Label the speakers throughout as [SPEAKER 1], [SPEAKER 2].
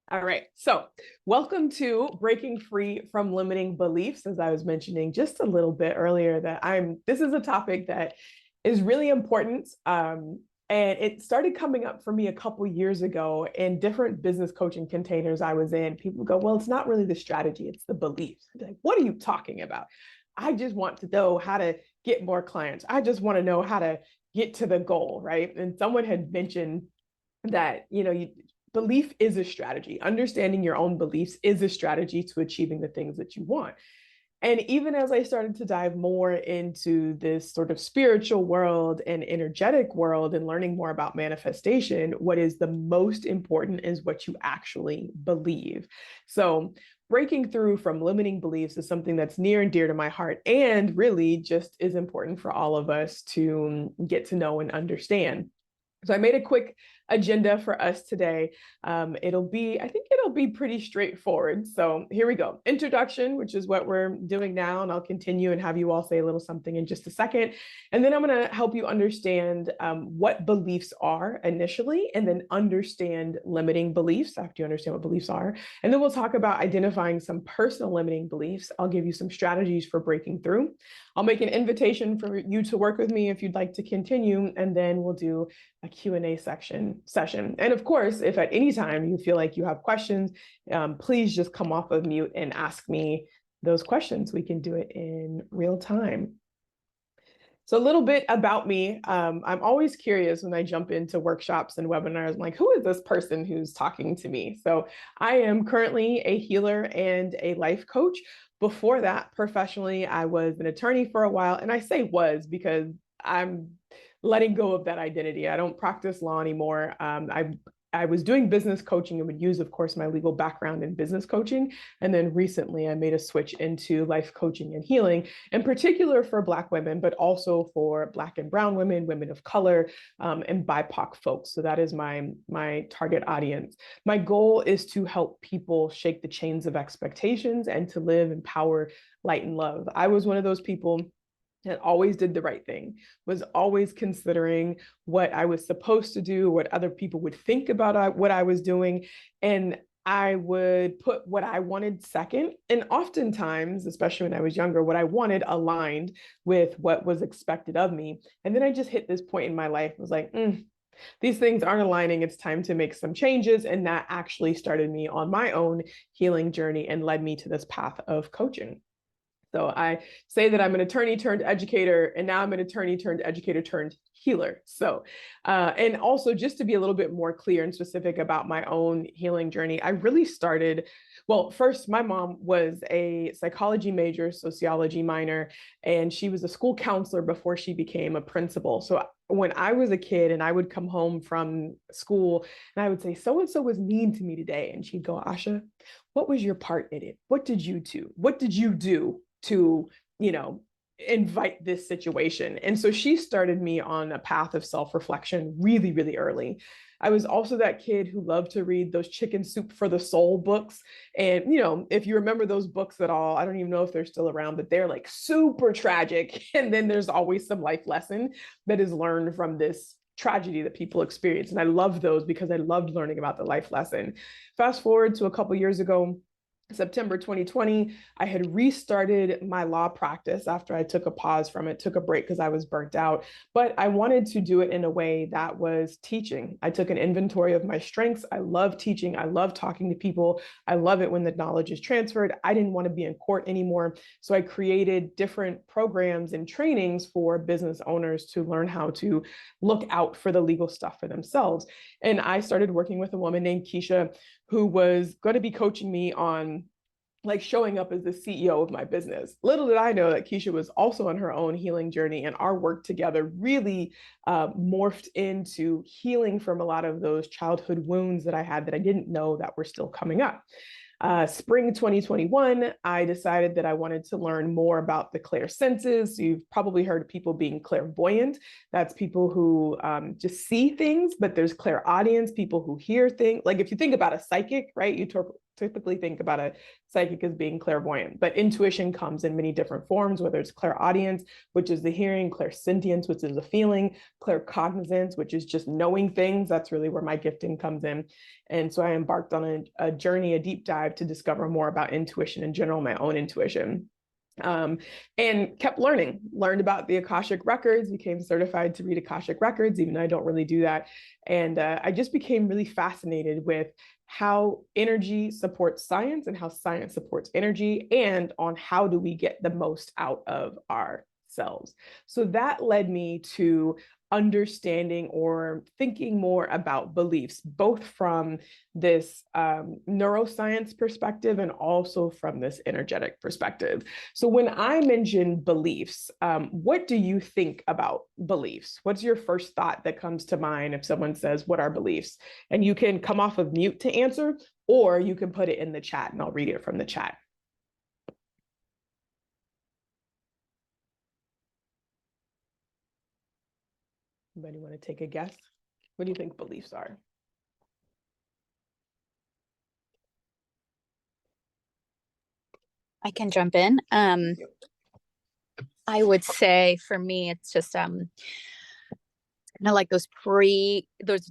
[SPEAKER 1] All right. So, welcome to Breaking Free from Limiting Beliefs. As I was mentioning just a little bit earlier, this is a topic that is really important. And it started coming up for me a couple years ago in different business coaching containers I was in. People go, well, it's not really the strategy, it's the beliefs. I'd be like, what are you talking about? I just want to know how to get more clients. I just want to know how to get to the goal, right? And someone had mentioned that belief is a strategy. Understanding your own beliefs is a strategy to achieving the things that you want. And even as I started to dive more into this sort of spiritual world and energetic world and learning more about manifestation, what is the most important is what you actually believe. So breaking through from limiting beliefs is something that's near and dear to my heart, and really just is important for all of us to get to know and understand. So I made a quick agenda for us today. I think it'll be pretty straightforward. So here we go. Introduction, which is what we're doing now, and I'll continue and have you all say a little something in just a second. And then I'm going to help you understand what beliefs are initially, and then understand limiting beliefs after you understand what beliefs are. And then we'll talk about identifying some personal limiting beliefs. I'll give you some strategies for breaking through. I'll make an invitation for you to work with me if you'd like to continue, and then we'll do a Q&A session. And of course, if at any time you feel like you have questions, please just come off of mute and ask me those questions. We can do it in real time. So a little bit about me. I'm always curious when I jump into workshops and webinars. I'm like, who is this person who's talking to me? So I am currently a healer and a life coach. Before that, professionally, I was an attorney for a while. And I say was because I'm letting go of that identity. I don't practice law anymore. I was doing business coaching and would use, of course, my legal background in business coaching. And then recently I made a switch into life coaching and healing, in particular for Black women, but also for Black and Brown women, women of color, and BIPOC folks. So that is my target audience. My goal is to help people shake the chains of expectations and to live in power, light, and love. I was one of those people that always did the right thing, was always considering what I was supposed to do, what other people would think about what I was doing. And I would put what I wanted second. And oftentimes, especially when I was younger, what I wanted aligned with what was expected of me. And then I just hit this point in my life, was like, these things aren't aligning. It's time to make some changes. And that actually started me on my own healing journey and led me to this path of coaching. So I say that I'm an attorney turned educator, and now I'm an attorney turned educator turned healer. So, and also just to be a little bit more clear and specific about my own healing journey, I really started, well, first, my mom was a psychology major, sociology minor, and she was a school counselor before she became a principal. So when I was a kid and I would come home from school and I would say, so-and-so was mean to me today. And she'd go, Asha, what was your part in it? What did you do? What did you do to, invite this situation? And so she started me on a path of self-reflection really, really early. I was also that kid who loved to read those Chicken Soup for the Soul books. And, if you remember those books at all, I don't even know if they're still around, but they're like super tragic. And then there's always some life lesson that is learned from this tragedy that people experience. And I love those because I loved learning about the life lesson. Fast forward to a couple years ago, September 2020, I had restarted my law practice after I took a pause from it, took a break because I was burnt out. But I wanted to do it in a way that was teaching. I took an inventory of my strengths. I love teaching. I love talking to people. I love it when the knowledge is transferred. I didn't want to be in court anymore. So I created different programs and trainings for business owners to learn how to look out for the legal stuff for themselves. And I started working with a woman named Keisha, who was going to be coaching me on like showing up as the CEO of my business. Little did I know that Keisha was also on her own healing journey, and our work together really morphed into healing from a lot of those childhood wounds that I had that I didn't know that were still coming up. Spring 2021, I decided that I wanted to learn more about the clairsenses. You've probably heard of people being clairvoyant. That's people who just see things, but there's clairaudience, people who hear things. Like if you think about a psychic, right? You typically think about a psychic as being clairvoyant, but intuition comes in many different forms, whether it's clairaudience, which is the hearing, clairsentience, which is the feeling, claircognizance, which is just knowing things. That's really where my gifting comes in. And so I embarked on a journey, a deep dive to discover more about intuition in general, my own intuition. And kept learned about the Akashic records, became certified to read Akashic records, even though I don't really do that. And I just became really fascinated with how energy supports science and how science supports energy, and on how do we get the most out of ourselves. So that led me to understanding or thinking more about beliefs, both from this neuroscience perspective and also from this energetic perspective. So when I mention beliefs, what do you think about beliefs? What's your first thought that comes to mind if someone says, what are beliefs? And you can come off of mute to answer, or you can put it in the chat and I'll read it from the chat. Anybody want to take a guess? What do you think beliefs are?
[SPEAKER 2] I can jump in. I would say for me, it's just kind of like those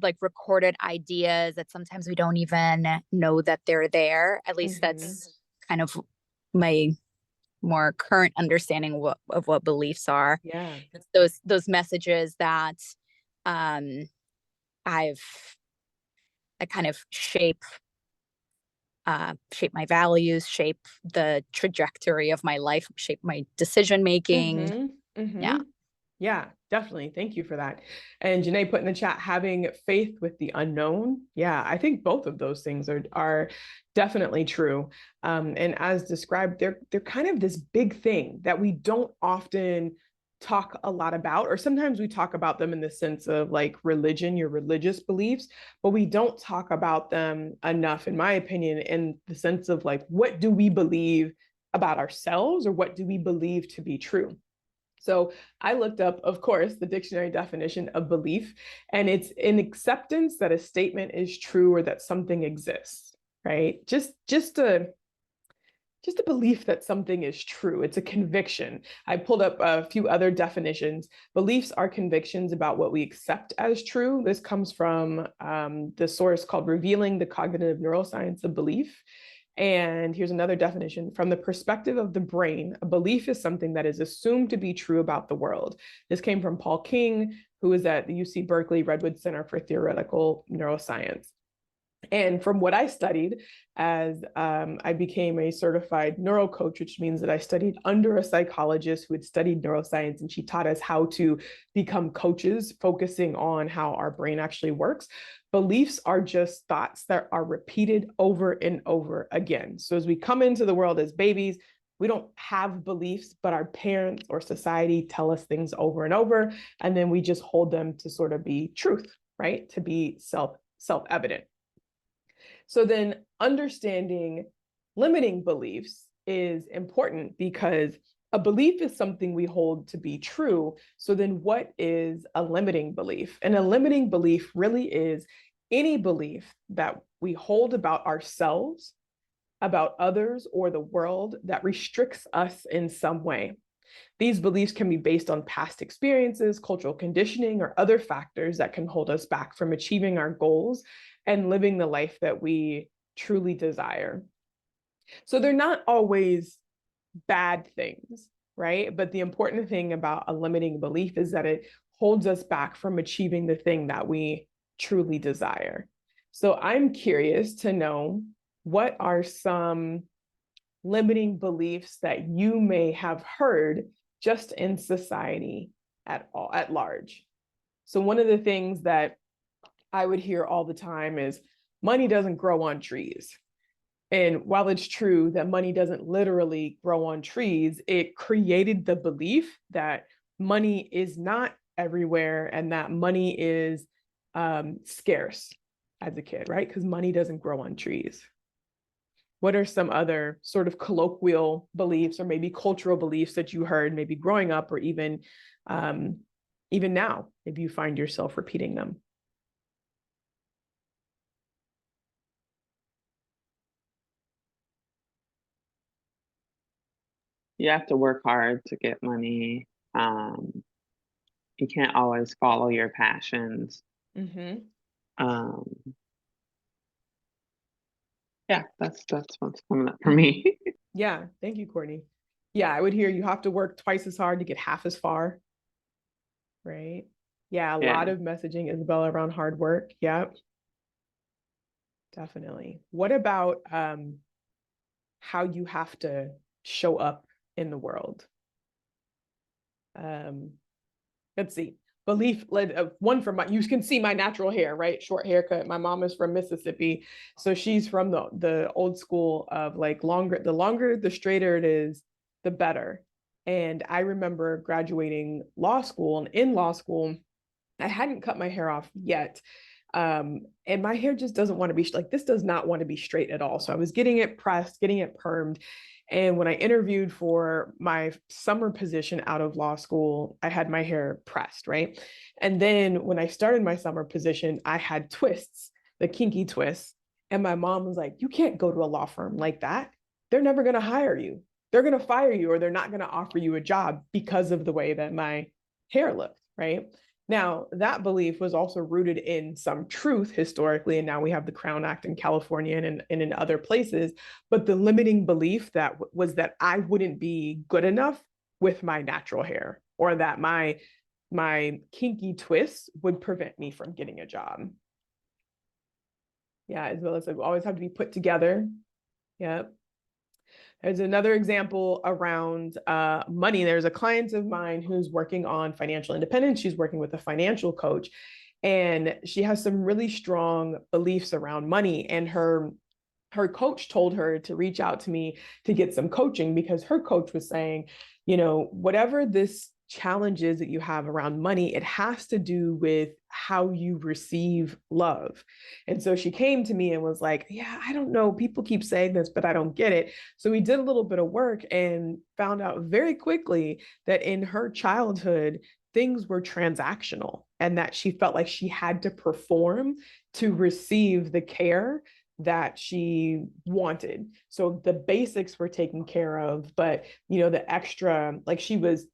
[SPEAKER 2] like recorded ideas that sometimes we don't even know that they're there. At least that's kind of my more current understanding of what beliefs are.
[SPEAKER 1] Yeah.
[SPEAKER 2] Those messages that I kind of shape my values, shape the trajectory of my life, shape my decision making.
[SPEAKER 1] Yeah, definitely. Thank you for that. And Janae put in the chat, having faith with the unknown. Yeah, I think both of those things are definitely true. And as described, they're kind of this big thing that we don't often talk a lot about, or sometimes we talk about them in the sense of like religion, your religious beliefs, but we don't talk about them enough, in my opinion, in the sense of like, what do we believe about ourselves, or what do we believe to be true? So I looked up, of course, the dictionary definition of belief, and it's an acceptance that a statement is true or that something exists, right? Just a belief that something is true. It's a conviction. I pulled up a few other definitions. Beliefs are convictions about what we accept as true. This comes from the source called Revealing the Cognitive Neuroscience of Belief. And here's another definition. From the perspective of the brain, a belief is something that is assumed to be true about the world. This came from Paul King, who is at the UC Berkeley Redwood Center for Theoretical Neuroscience. And from what I studied, as I became a certified neuro coach, which means that I studied under a psychologist who had studied neuroscience, and she taught us how to become coaches, focusing on how our brain actually works. Beliefs are just thoughts that are repeated over and over again. So as we come into the world as babies, we don't have beliefs, but our parents or society tell us things over and over, and then we just hold them to sort of be truth, right? To be self-evident. So then understanding limiting beliefs is important, because a belief is something we hold to be true. So then what is a limiting belief? And a limiting belief really is any belief that we hold about ourselves, about others, or the world that restricts us in some way. These beliefs can be based on past experiences, cultural conditioning, or other factors that can hold us back from achieving our goals and living the life that we truly desire. So they're not always bad things, right? But the important thing about a limiting belief is that it holds us back from achieving the thing that we truly desire. So I'm curious to know, what are some limiting beliefs that you may have heard just in society at large? So one of the things that I would hear all the time is money doesn't grow on trees. And while it's true that money doesn't literally grow on trees, it created the belief that money is not everywhere and that money is scarce as a kid, right? Because money doesn't grow on trees. What are some other sort of colloquial beliefs or maybe cultural beliefs that you heard maybe growing up, or even now, if you find yourself repeating them?
[SPEAKER 3] You have to work hard to get money. Um, you can't always follow your passions.
[SPEAKER 1] Mm-hmm.
[SPEAKER 3] Um, yeah, that's what's coming up for me.
[SPEAKER 1] Yeah, thank you, Courtney. Yeah, I would hear you have to work twice as hard to get half as far, right? Yeah, a lot
[SPEAKER 3] Yeah.
[SPEAKER 1] of messaging, Isabella, around hard work. Yep, definitely. What about how you have to show up in the world? Um, let's see. Belief led one from my, you can see my natural hair, right? Short haircut. My mom is from Mississippi. So she's from the old school of like longer, the straighter it is, the better. And I remember graduating law school, and in law school, I hadn't cut my hair off yet. And my hair just doesn't want to be like, this does not want to be straight at all. So I was getting it pressed, getting it permed. And when I interviewed for my summer position out of law school, I had my hair pressed, right? And then when I started my summer position, I had twists, the kinky twists. And my mom was like, you can't go to a law firm like that. They're never going to hire you. They're going to fire you, or they're not going to offer you a job because of the way that my hair looked, right? Now, that belief was also rooted in some truth historically, and now we have the Crown Act in California and in other places. But the limiting belief that was that I wouldn't be good enough with my natural hair, or that my kinky twists would prevent me from getting a job. Yeah, as well as I always have to be put together. Yeah. There's another example around money. There's a client of mine who's working on financial independence. She's working with a financial coach, and she has some really strong beliefs around money. And her coach told her to reach out to me to get some coaching, because her coach was saying, you know, whatever this challenges that you have around money, it has to do with how you receive love. And so she came to me and was like, yeah, I don't know, people keep saying this, but I don't get it. So we did a little bit of work and found out very quickly that in her childhood, things were transactional, and that she felt like she had to perform to receive the care that she wanted. So the basics were taken care of, but you know, the extra, like she was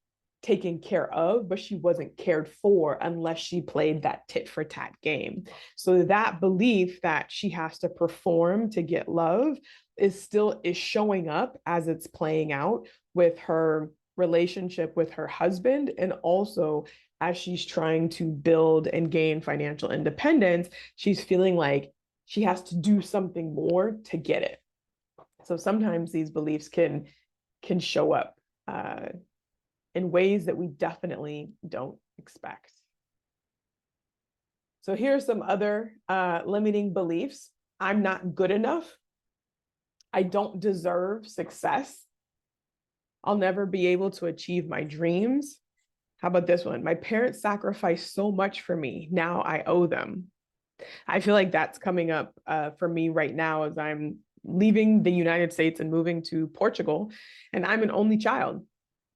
[SPEAKER 1] taken care of, but she wasn't cared for unless she played that tit for tat game. So that belief that she has to perform to get love is showing up as it's playing out with her relationship with her husband, and also as she's trying to build and gain financial independence, she's feeling like she has to do something more to get it. So sometimes these beliefs can show up in ways that we definitely don't expect. So here are some other limiting beliefs. I'm not good enough. I don't deserve success. I'll never be able to achieve my dreams. How about this one? My parents sacrificed so much for me. Now I owe them. I feel like that's coming up for me right now as I'm leaving the United States and moving to Portugal. And I'm an only child.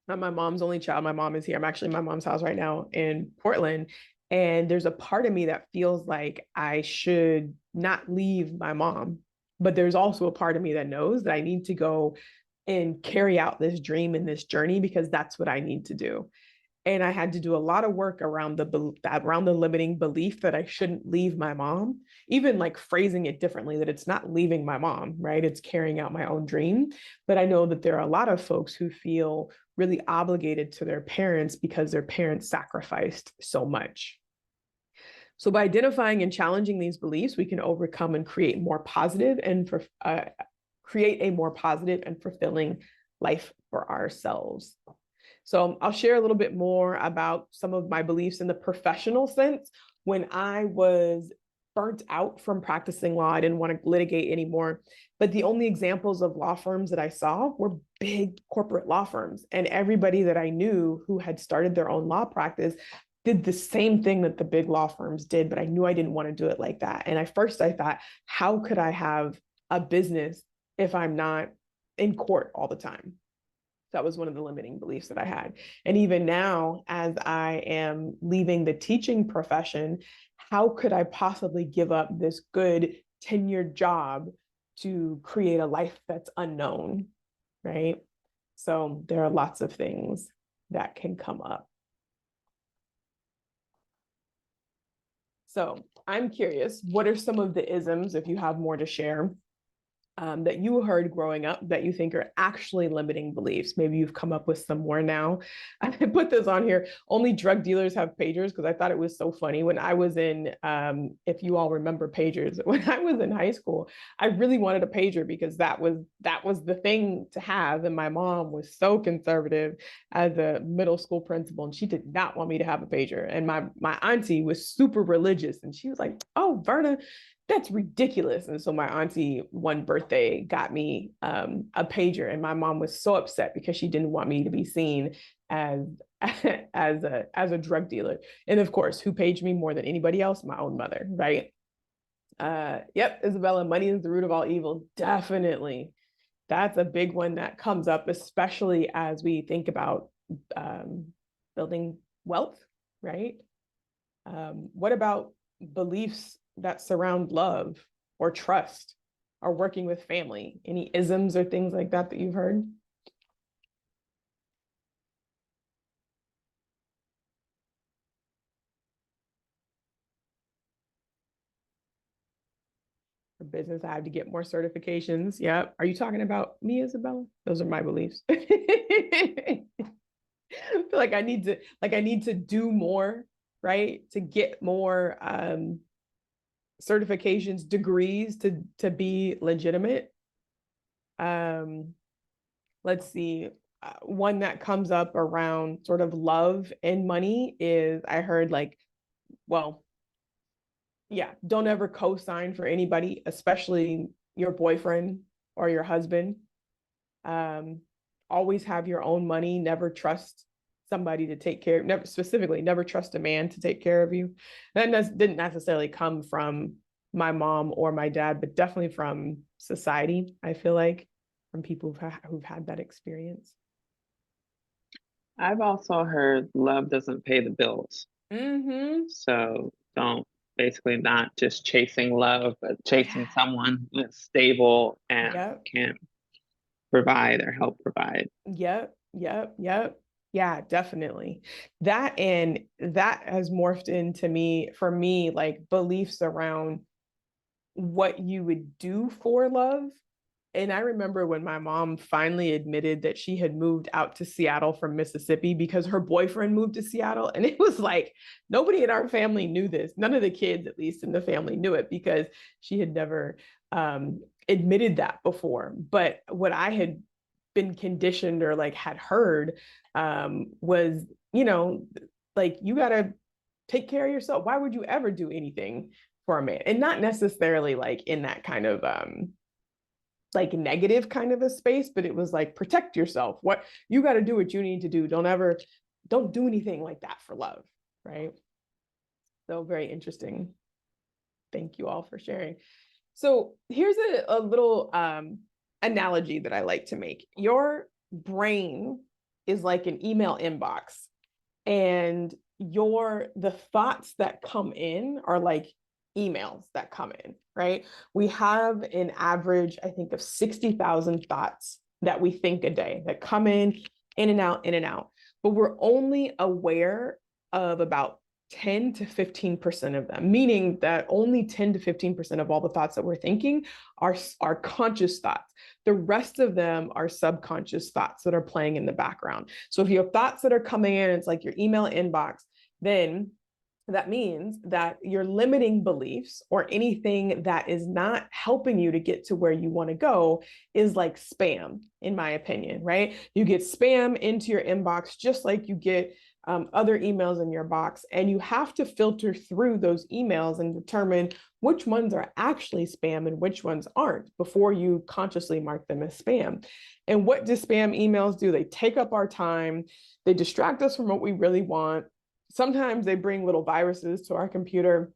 [SPEAKER 1] I'm my mom's only child. My mom is here. I'm actually in my mom's house right now in Portland. And there's a part of me that feels like I should not leave my mom. But there's also a part of me that knows that I need to go and carry out this dream and this journey, because that's what I need to do. And I had to do a lot of work around the limiting belief that I shouldn't leave my mom, even like phrasing it differently, that it's not leaving my mom, right? It's carrying out my own dream. But I know that there are a lot of folks who feel really obligated to their parents because their parents sacrificed so much. So by identifying and challenging these beliefs, we can overcome and create create a more positive and fulfilling life for ourselves. So I'll share a little bit more about some of my beliefs in the professional sense. When I was burnt out from practicing law, I didn't want to litigate anymore. But the only examples of law firms that I saw were big corporate law firms. And everybody that I knew who had started their own law practice did the same thing that the big law firms did, but I knew I didn't want to do it like that. And I thought, how could I have a business if I'm not in court all the time? That was one of the limiting beliefs that I had. And even now, as I am leaving the teaching profession, how could I possibly give up this good tenured job to create a life that's unknown, right? So there are lots of things that can come up. So I'm curious, what are some of the isms, if you have more to share, that you heard growing up that you think are actually limiting beliefs? Maybe you've come up with some more now. I put this on here. Only drug dealers have pagers, because I thought it was so funny. When I was in, if you all remember pagers, when I was in high school, I really wanted a pager because that was the thing to have. And my mom was so conservative as a middle school principal, and she did not want me to have a pager. And my auntie was super religious, and she was like, "Oh, Verna, that's ridiculous." And so my auntie one birthday got me a pager, and my mom was so upset because she didn't want me to be seen as a drug dealer. And of course, who paged me more than anybody else? My own mother, right? Yep, Isabella, money is the root of all evil. Definitely. That's a big one that comes up, especially as we think about building wealth, right? What about beliefs that surround love or trust or working with family? Any isms or things like that that you've heard? For business, I have to get more certifications. Yeah. Are you talking about me, Isabella? Those are my beliefs. I feel like I need to do more, right? To get more certifications, degrees to be legitimate. Let's see. One that comes up around sort of love and money is, I heard, like, well, yeah, don't ever co-sign for anybody, especially your boyfriend or your husband. Always have your own money. Never trust somebody to take care. Never trust a man to take care of you. That didn't necessarily come from my mom or my dad, but definitely from society. I feel like from people who've had that experience.
[SPEAKER 3] I've also heard love doesn't pay the bills.
[SPEAKER 1] Mm-hmm.
[SPEAKER 3] So don't, basically not just chasing love, but chasing
[SPEAKER 1] Yeah.
[SPEAKER 3] someone that's stable and
[SPEAKER 1] Yep.
[SPEAKER 3] can provide or help provide.
[SPEAKER 1] Yep. Yeah, definitely. That has morphed into me, for me, like beliefs around what you would do for love. And I remember when my mom finally admitted that she had moved out to Seattle from Mississippi because her boyfriend moved to Seattle. And it was like, nobody in our family knew this. None of the kids, at least in the family, knew it because she had never admitted that before. But what I had been conditioned or like had heard was, like, you got to take care of yourself. Why would you ever do anything for a man? And not necessarily like in that kind of like negative kind of a space, but it was like, protect yourself. What you got to do, what you need to do. Don't do anything like that for love, right? So very interesting. Thank you all for sharing. So here's a little analogy that I like to make. Your brain is like an email inbox, and the thoughts that come in are like emails that come in, right? We have an average, I think, of 60,000 thoughts that we think a day that come in and out, in and out. But we're only aware of about 10 to 15% of them, meaning that only 10 to 15% of all the thoughts that we're thinking are conscious thoughts. The rest of them are subconscious thoughts that are playing in the background. So if you have thoughts that are coming in, it's like your email inbox, then that means that your limiting beliefs or anything that is not helping you to get to where you want to go is like spam, in my opinion, right? You get spam into your inbox just like you get other emails in your box, and you have to filter through those emails and determine which ones are actually spam and which ones aren't before you consciously mark them as spam. And what do spam emails do? They take up our time. They distract us from what we really want. Sometimes they bring little viruses to our computer.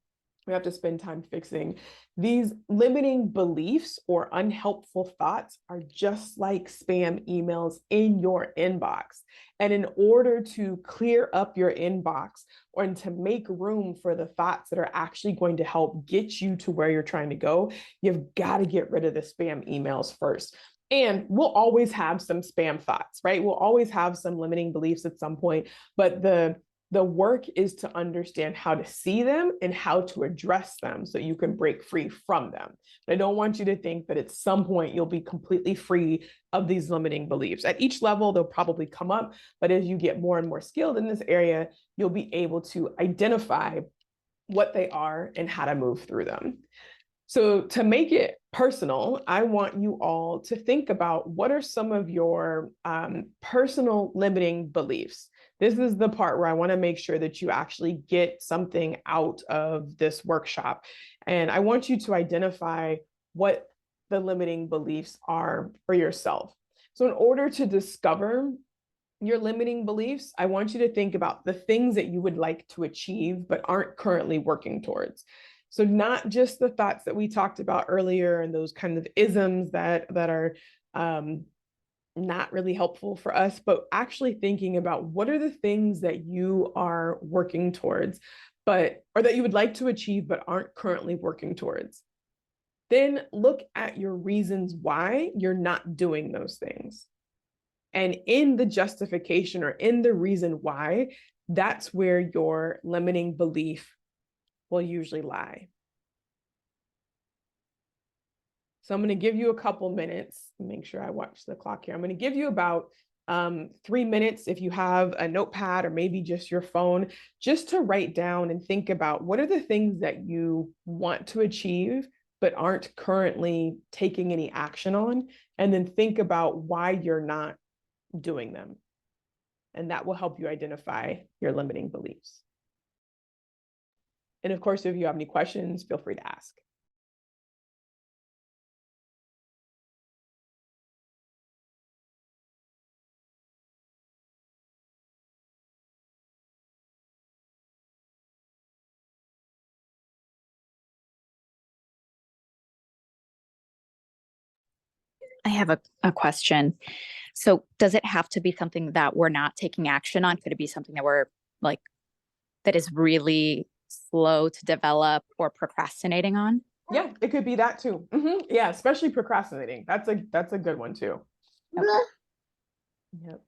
[SPEAKER 1] We have to spend time fixing. These limiting beliefs or unhelpful thoughts are just like spam emails in your inbox. And in order to clear up your inbox or to make room for the thoughts that are actually going to help get you to where you're trying to go, you've got to get rid of the spam emails first. And we'll always have some spam thoughts, right? We'll always have some limiting beliefs at some point, but the work is to understand how to see them and how to address them so you can break free from them. But I don't want you to think that at some point you'll be completely free of these limiting beliefs. At each level, they'll probably come up, but as you get more and more skilled in this area, you'll be able to identify what they are and how to move through them. So to make it personal, I want you all to think about what are some of your personal limiting beliefs. This is the part where I want to make sure that you actually get something out of this workshop. And I want you to identify what the limiting beliefs are for yourself. So in order to discover your limiting beliefs, I want you to think about the things that you would like to achieve but aren't currently working towards. So not just the thoughts that we talked about earlier and those kind of isms that are not really helpful for us, but actually thinking about what are the things that you are working towards, or that you would like to achieve but aren't currently working towards. Then look at your reasons why you're not doing those things. And in the justification or in the reason why, that's where your limiting belief will usually lie. So I'm going to give you a couple minutes. Make sure I watch the clock here. I'm going to give you about 3 minutes if you have a notepad or maybe just your phone, just to write down and think about what are the things that you want to achieve but aren't currently taking any action on, and then think about why you're not doing them. And that will help you identify your limiting beliefs. And of course, if you have any questions, feel free to ask.
[SPEAKER 2] I have a question. So does it have to be something that we're not taking action on? Could it be something that we're like, that is really slow to develop or procrastinating on?
[SPEAKER 1] Yeah, it could be that too. Yeah, especially procrastinating. That's a good one too.
[SPEAKER 2] Okay.
[SPEAKER 1] Yep.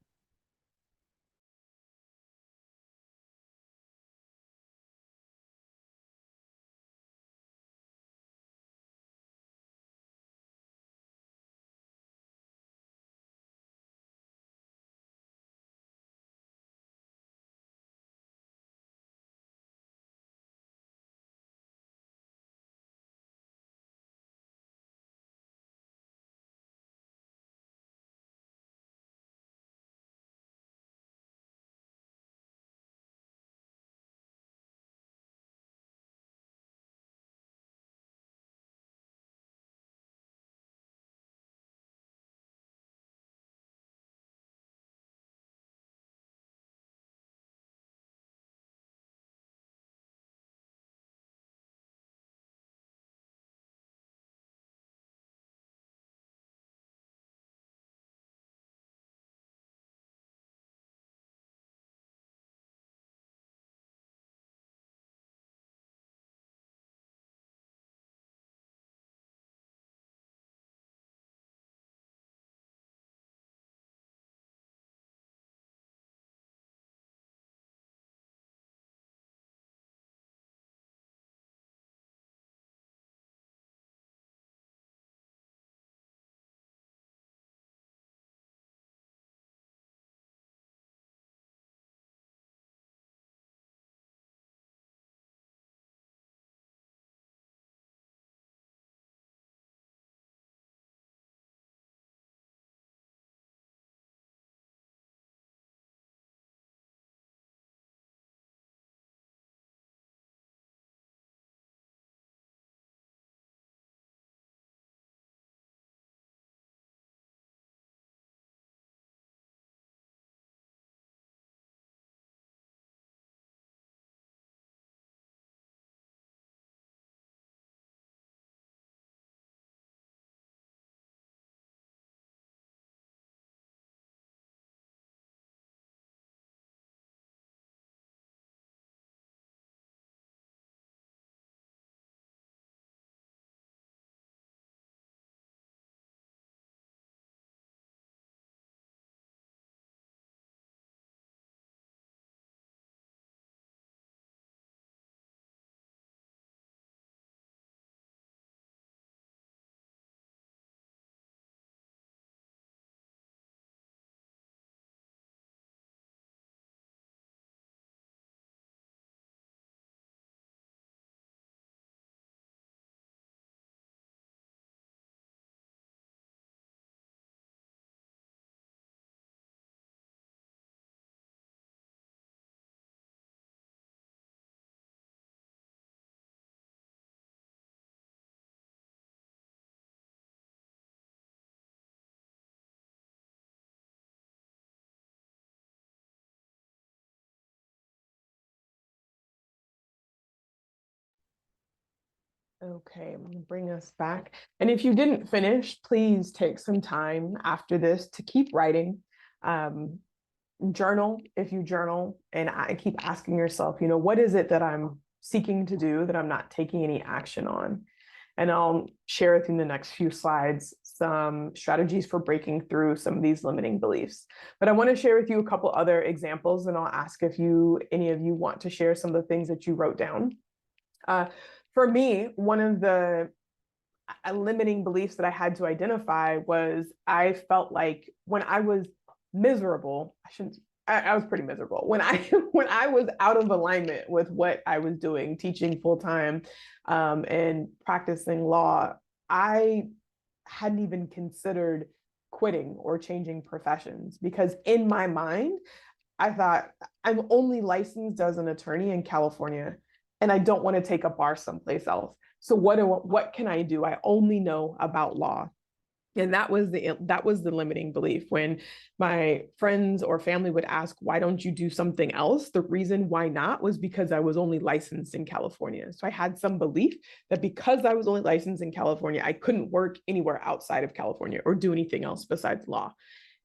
[SPEAKER 1] Okay, I'm gonna bring us back. And if you didn't finish, please take some time after this to keep writing. Um, Journal if you journal, and I keep asking yourself, what is it that I'm seeking to do that I'm not taking any action on? And I'll share with you in the next few slides some strategies for breaking through some of these limiting beliefs. But I want to share with you a couple other examples, and I'll ask if any of you want to share some of the things that you wrote down. For me, one of the limiting beliefs that I had to identify was I felt like when I was miserable, I was pretty miserable when I when I was out of alignment with what I was doing, teaching full time, and practicing law. I hadn't even considered quitting or changing professions because in my mind, I thought I'm only licensed as an attorney in California, and I don't want to take a bar someplace else. So what can I do? I only know about law. And that was the limiting belief. When my friends or family would ask, why don't you do something else? The reason why not was because I was only licensed in California. So I had some belief that because I was only licensed in California, I couldn't work anywhere outside of California or do anything else besides law.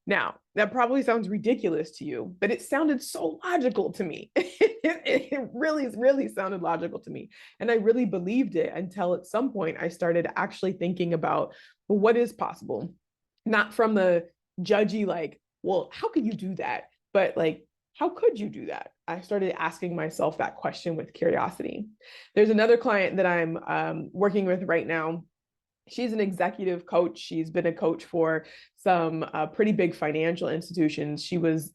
[SPEAKER 1] Now, that probably sounds ridiculous to you, but it sounded so logical to me. It really, really sounded logical to me. And I really believed it until at some point I started actually thinking about, well, what is possible? Not from the judgy, like, well, how could you do that? But like, how could you do that? I started asking myself that question with curiosity. There's another client that I'm working with right now. She's an executive coach. She's been a coach for some pretty big financial institutions. She was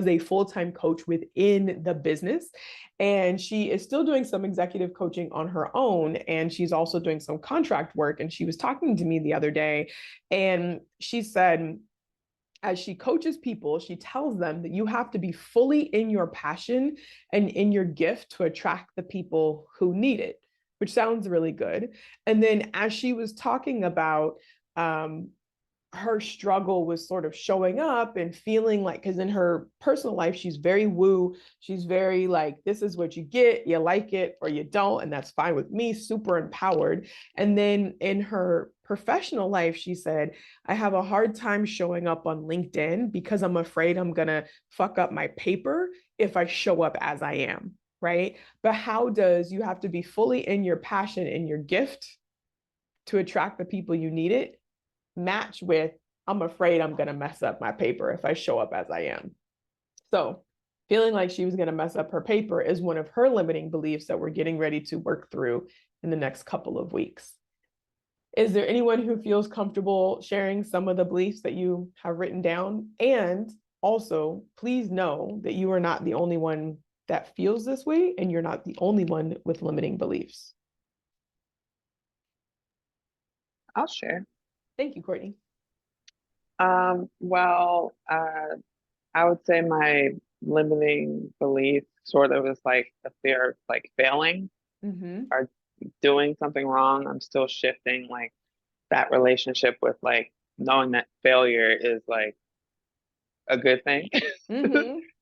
[SPEAKER 1] a full-time coach within the business, and she is still doing some executive coaching on her own. And she's also doing some contract work. And she was talking to me the other day, and she said, as she coaches people, she tells them that you have to be fully in your passion and in your gift to attract the people who need it, which sounds really good. And then as she was talking about her struggle was sort of showing up and feeling like, because in her personal life, she's very woo. She's very like, this is what you get, you like it or you don't, and that's fine with me, super empowered. And then in her professional life, she said, I have a hard time showing up on LinkedIn because I'm afraid I'm going to fuck up my paper if I show up as I am. Right. But how does you have to be fully in your passion and your gift to attract the people you need it match with, I'm afraid I'm going to mess up my paper if I show up as I am. So feeling like she was going to mess up her paper is one of her limiting beliefs that we're getting ready to work through in the next couple of weeks. Is there anyone who feels comfortable sharing some of the beliefs that you have written down? And also, please know that you are not the only one that feels this way, and you're not the only one with limiting beliefs.
[SPEAKER 3] I'll share.
[SPEAKER 1] Thank you, Courtney.
[SPEAKER 3] Well, I would say my limiting belief sort of is like the fear of like failing or doing something wrong. I'm still shifting like that relationship with like knowing that failure is like a good thing.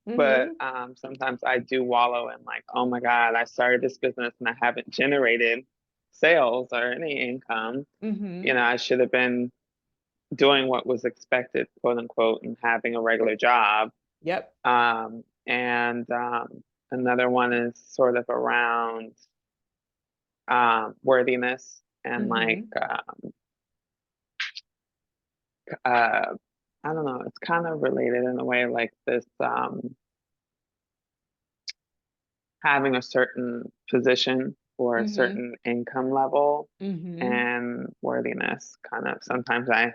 [SPEAKER 3] But sometimes I do wallow in like, oh my God, I started this business and I haven't generated sales or any income. You know, I should have been doing what was expected, quote unquote, and having a regular job.
[SPEAKER 1] Yep.
[SPEAKER 3] And another one is sort of around worthiness and like I don't know, it's kind of related in a way, like this having a certain position or a certain income level and worthiness. Kind of sometimes I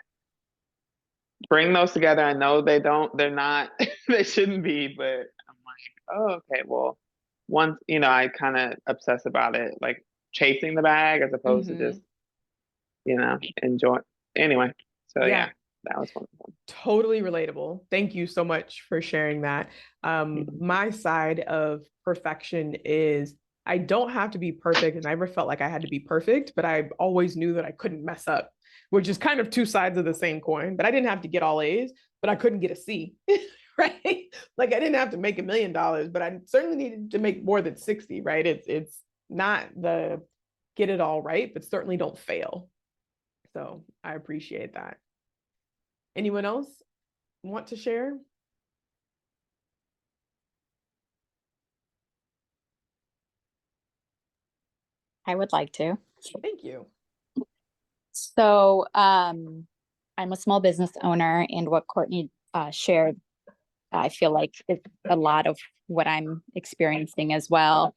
[SPEAKER 3] bring those together. I know they're not, they shouldn't be, but I'm like, oh, okay, well, once, you know, I kind of obsess about it, like chasing the bag as opposed to just, you know, enjoy. Anyway, so yeah, that was one of them.
[SPEAKER 1] Totally relatable. Thank you so much for sharing that. My side of perfection is I don't have to be perfect, and I never felt like I had to be perfect, but I always knew that I couldn't mess up, which is kind of two sides of the same coin. But I didn't have to get all A's, but I couldn't get a C. Right? Like I didn't have to make $1 million, but I certainly needed to make more than 60, right? It's not the get it all right, but certainly don't fail. So I appreciate that. Anyone else want to share?
[SPEAKER 2] I would like to.
[SPEAKER 1] Thank you.
[SPEAKER 2] So I'm a small business owner, and what Courtney shared, I feel like it's a lot of what I'm experiencing as well.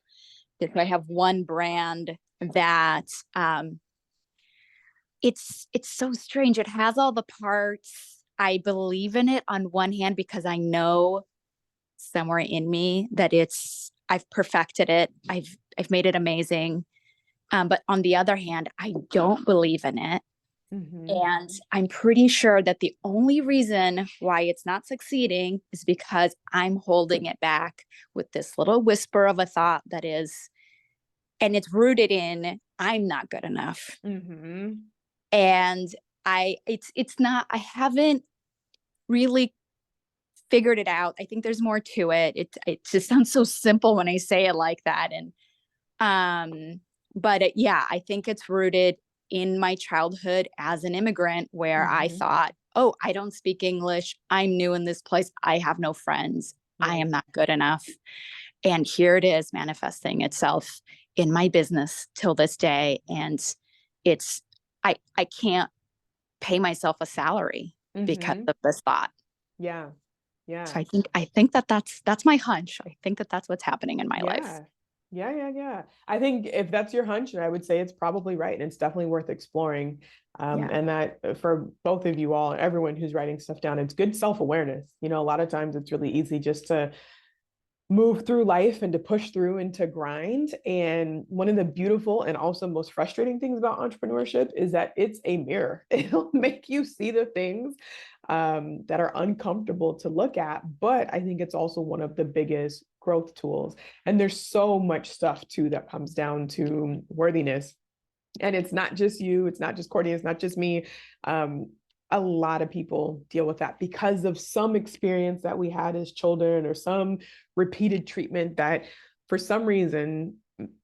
[SPEAKER 2] Because I have one brand that it's so strange. It has all the parts. I believe in it on one hand because I know somewhere in me that I've perfected it. I've made it amazing. But on the other hand, I don't believe in it. And I'm pretty sure that the only reason why it's not succeeding is because I'm holding it back with this little whisper of a thought that is, and it's rooted in, I'm not good enough. And it's not, I haven't really figured it out. I think there's more to it. It just sounds so simple when I say it like that. And, yeah, I think it's rooted in my childhood as an immigrant where I thought, oh, I don't speak English. I'm new in this place. I have no friends. I am not good enough. And here it is manifesting itself in my business till this day. And I can't pay myself a salary because of this thought.
[SPEAKER 1] Yeah. Yeah.
[SPEAKER 2] So I think that's my hunch. I think that's what's happening in my life.
[SPEAKER 1] Yeah. I think if that's your hunch, I would say it's probably right. And it's definitely worth exploring. And that for both of you all, everyone who's writing stuff down, it's good self-awareness. You know, a lot of times it's really easy just to move through life and to push through and to grind. And one of the beautiful and also most frustrating things about entrepreneurship is that it's a mirror. It'll make you see the things that are uncomfortable to look at. But I think it's also one of the biggest growth tools. And there's so much stuff too that comes down to worthiness. And it's not just you, it's not just Courtney, it's not just me. A lot of people deal with that because of some experience that we had as children or some repeated treatment that for some reason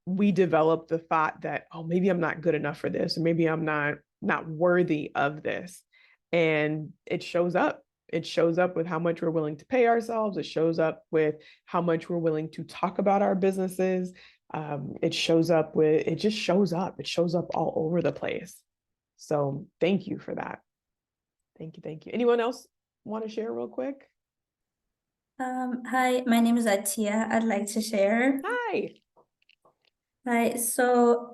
[SPEAKER 1] we developed the thought that, oh, maybe I'm not good enough for this, or maybe I'm not worthy of this. And it shows up. It shows up with how much we're willing to pay ourselves. It shows up with how much we're willing to talk about our businesses. It shows up. It shows up all over the place. So thank you for that. Thank you. Anyone else want to share real quick?
[SPEAKER 4] Hi, my name is Atia. I'd like to share. Hi. So,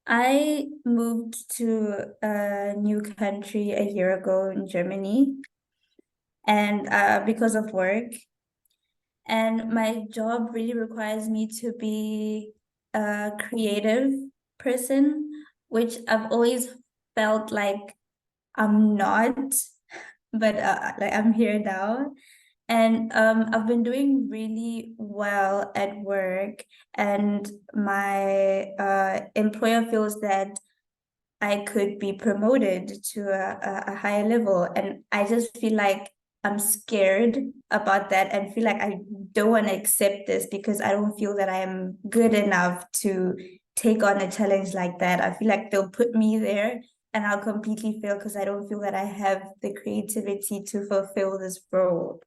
[SPEAKER 4] I moved to a new country a year ago in Germany, and because of work, and my job really requires me to be a creative person, which I've always felt like I'm not, but like I'm here now. And I've been doing really well at work, and my employer feels that I could be promoted to a higher level. And I just feel like I'm scared about that and feel like I don't want to accept this because I don't feel that I am good enough to take on a challenge like that. I feel like they'll put me there and I'll completely fail because I don't feel that I have the creativity to fulfill this role.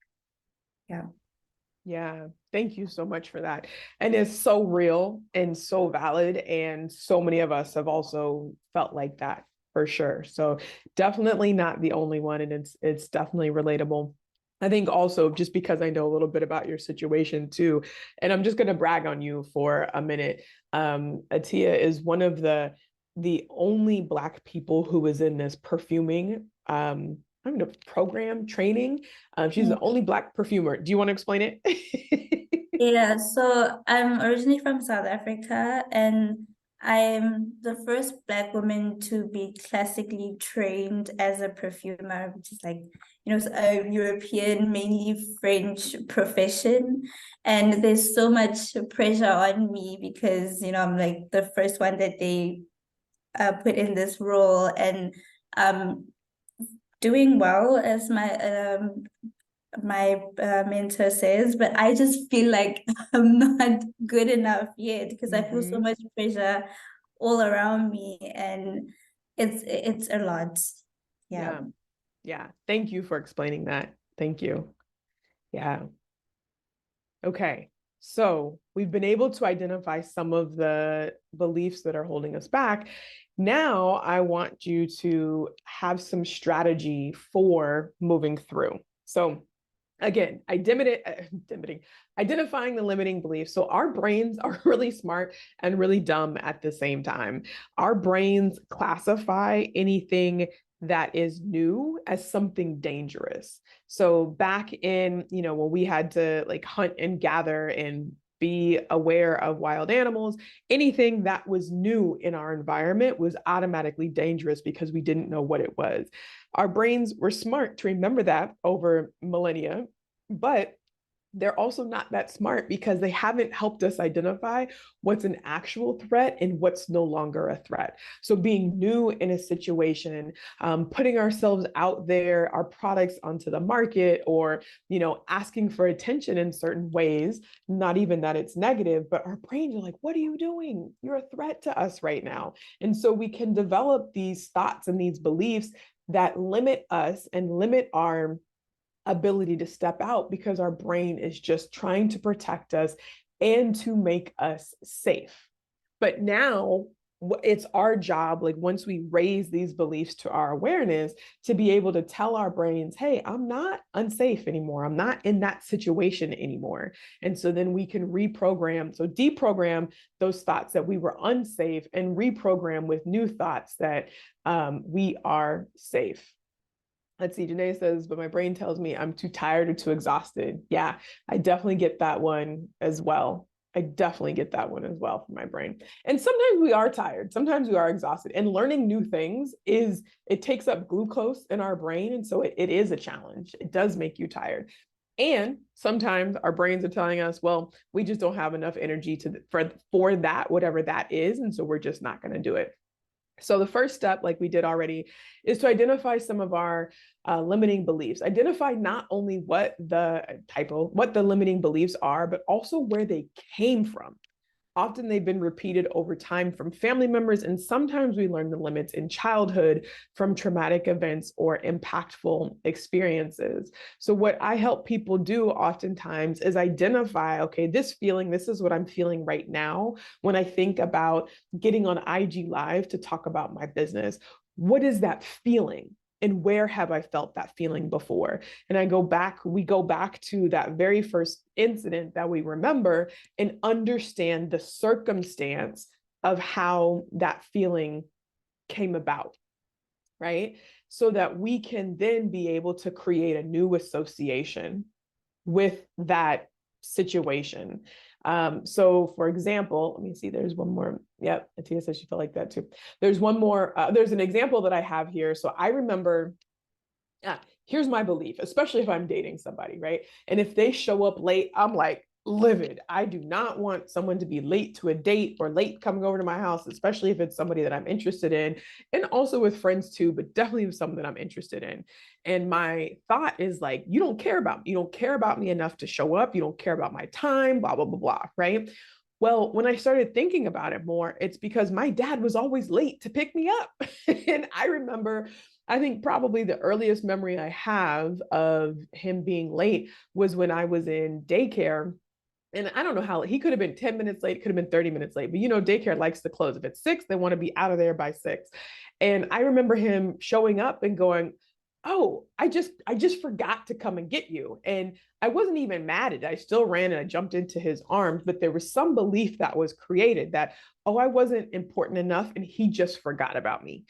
[SPEAKER 1] Yeah. Thank you so much for that. And it's so real and so valid. And so many of us have also felt like that for sure. So definitely not the only one. And it's definitely relatable. I think also just because I know a little bit about your situation too, and I'm just going to brag on you for a minute. Atia is one of the only Black people who was in this perfuming program training. She's the only Black perfumer. Do you want to explain it?
[SPEAKER 4] Yeah, so I'm originally from South Africa, and I'm the first Black woman to be classically trained as a perfumer, which is like, a European, mainly French profession. And there's so much pressure on me because, I'm like the first one that they put in this role, and doing well as my my mentor says, but I just feel like I'm not good enough yet because I feel so much pressure all around me, and it's a lot. Yeah.
[SPEAKER 1] Yeah. Thank you for explaining that. Thank you. Yeah. Okay. So we've been able to identify some of the beliefs that are holding us back. Now I want you to have some strategy for moving through. So again, identifying the limiting beliefs. So our brains are really smart and really dumb at the same time. Our brains classify anything that is new as something dangerous. So back in, when we had to like hunt and gather and be aware of wild animals, anything that was new in our environment was automatically dangerous because we didn't know what it was. Our brains were smart to remember that over millennia, but they're also not that smart because they haven't helped us identify what's an actual threat and what's no longer a threat. So being new in a situation, putting ourselves out there, our products onto the market, or, asking for attention in certain ways, not even that it's negative, but our brains are like, what are you doing? You're a threat to us right now. And so we can develop these thoughts and these beliefs that limit us and limit our ability to step out because our brain is just trying to protect us and to make us safe. But now it's our job, like once we raise these beliefs to our awareness, to be able to tell our brains, hey, I'm not unsafe anymore. I'm not in that situation anymore. And so then we can deprogram those thoughts that we were unsafe and reprogram with new thoughts that we are safe. Let's see, Janae says, but my brain tells me I'm too tired or too exhausted. Yeah, I definitely get that one as well. From my brain. And sometimes we are tired. Sometimes we are exhausted. And learning new things it takes up glucose in our brain. And so it is a challenge. It does make you tired. And sometimes our brains are telling us, well, we just don't have enough energy for that, whatever that is. And so we're just not going to do it. So the first step, like we did already, is to identify some of our limiting beliefs. Identify not only what the limiting beliefs are, but also where they came from. Often they've been repeated over time from family members, and sometimes we learn the limits in childhood from traumatic events or impactful experiences. So what I help people do oftentimes is identify, okay, this is what I'm feeling right now when I think about getting on IG Live to talk about my business. What is that feeling? And where have I felt that feeling before? And we go back to that very first incident that we remember and understand the circumstance of how that feeling came about, right? So that we can then be able to create a new association with that situation. So for example, let me see, there's one more. Yep, Atia says she felt like that too. There's one more, there's an example that I have here. So I remember, here's my belief, especially if I'm dating somebody, right? And if they show up late, I'm like livid. I do not want someone to be late to a date or late coming over to my house, especially if it's somebody that I'm interested in, and also with friends too, but definitely with someone that I'm interested in. And my thought is like, you don't care about me. You don't care about me enough to show up. You don't care about my time, blah, blah, blah, blah, right? Well, when I started thinking about it more, it's because my dad was always late to pick me up. And I remember, I think probably the earliest memory I have of him being late was when I was in daycare. And I don't know how, he could have been 10 minutes late, could have been 30 minutes late, but daycare likes to close. If it's 6, they want to be out of there by 6. And I remember him showing up and going, oh, I just forgot to come and get you. And I wasn't even mad at it. I still ran and I jumped into his arms, but there was some belief that was created that, oh, I wasn't important enough and he just forgot about me.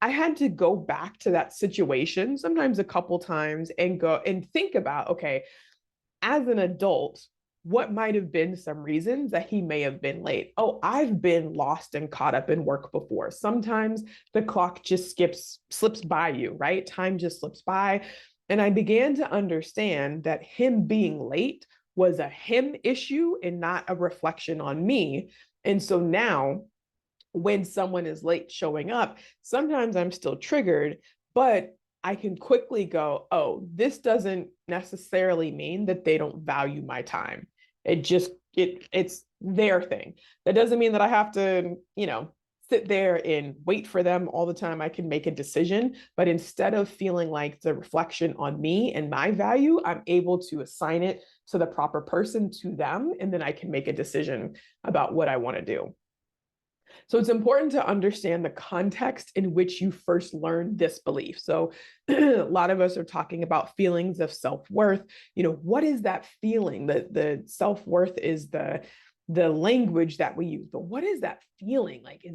[SPEAKER 1] I had to go back to that situation, sometimes a couple times, and go and think about, okay, as an adult, what might have been some reasons that he may have been late? Oh, I've been lost and caught up in work before. Sometimes the clock just slips by you, right? Time just slips by. And I began to understand that him being late was a him issue and not a reflection on me. And so now when someone is late showing up, sometimes I'm still triggered, but I can quickly go, oh, this doesn't necessarily mean that they don't value my time. It's their thing. That doesn't mean that I have to, sit there and wait for them all the time. I can make a decision, but instead of feeling like the reflection on me and my value, I'm able to assign it to the proper person, to them, and then I can make a decision about what I want to do. So it's important to understand the context in which you first learned this belief. So a lot of us are talking about feelings of self-worth. What is that feeling? The self-worth is the language that we use, but what is that feeling? Like,